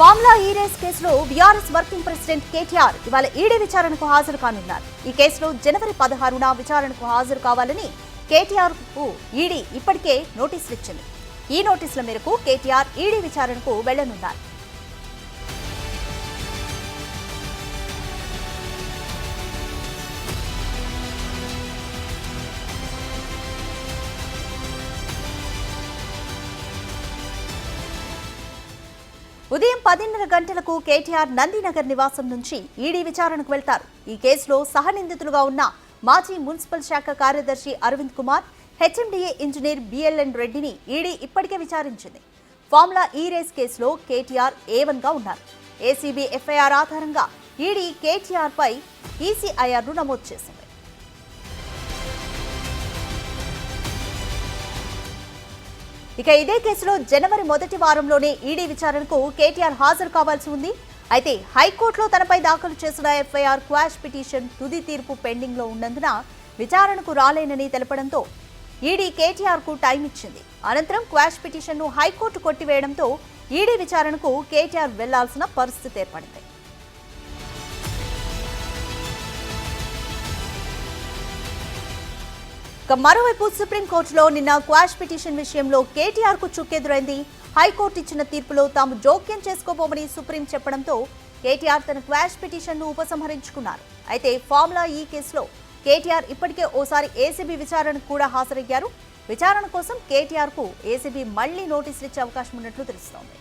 Formula E race కేసులో BRS working president KTR ఇవాళ ED విచారణకు హాజరు కానున్నారు. ఈ కేసులో జనవరి 16న విచారణకు హాజరు కావాలని కేటీఆర్ కు ఈడీ ఇప్పటికే నోటీసులు ఇచ్చింది. ఈ నోటీసుల మేరకు కేటీఆర్ ఈడీ విచారణకు వెళ్లనున్నారు. ఉదయం 10:30 గంటలకు కేటీఆర్ నందినగర్ నివాసం నుంచి ఈడీ విచారణకు వెళ్తారు. ఈ కేసులో సహనిందితులుగా ఉన్న మాజీ మున్సిపల్ శాఖ కార్యదర్శి Arvind Kumar, HMDA engineer BLN రెడ్డిని ఈడీ ఇప్పటికే విచారించింది. ఫార్ములా ఈ రేస్ కేసులో కేటీఆర్ A1గా ఉన్నారు. ఏసీబీ ఎఫ్ఐఆర్ ఆధారంగా ఈడీ కేటీఆర్ పై ఈసీఐఆర్ను నమోదు చేసింది. ఇక ఇదే కేసులో జనవరి మొదటి వారంలోనే ఈడీ విచారణకు కేటీఆర్ హాజరు కావాల్సి ఉంది. అయితే హైకోర్టులో తనపై దాఖలు చేసిన ఎఫ్ఐఆర్ క్వాష్ పిటిషన్ తుది తీర్పు పెండింగ్ లో ఉన్నందున విచారణకు రాలేనని తెలపడంతో ఈడీ కేటీఆర్ కు టైం ఇచ్చింది. అనంతరం క్వాష్ పిటిషన్ ను హైకోర్టు కొట్టివేయడంతో ఈడీ విచారణకు కేటీఆర్ వెళ్లాల్సిన పరిస్థితి ఏర్పడింది. మరోవైపు సుప్రీంకోర్టులో నిన్న క్వాష్ పిటిషన్ విషయంలో కేటీఆర్ కు చుక్కెదురైంది. హైకోర్టు ఇచ్చిన తీర్పులో తాము జోక్యం చేసుకోబోమని సుప్రీం చెప్పడంతో కేటీఆర్ తన క్వాష్ పిటిషన్ ను ఉపసంహరించుకున్నారు. అయితే ఫార్ములా ఈ కేసులో కేటీఆర్ ఇప్పటికే ఓసారి ఏసీబీ విచారణకు కూడా హాజరయ్యారు. విచారణ కోసం కేటీఆర్ కు ఏసీబీ మళ్లీ నోటీసులు ఇచ్చే అవకాశం ఉన్నట్లు తెలుస్తోంది.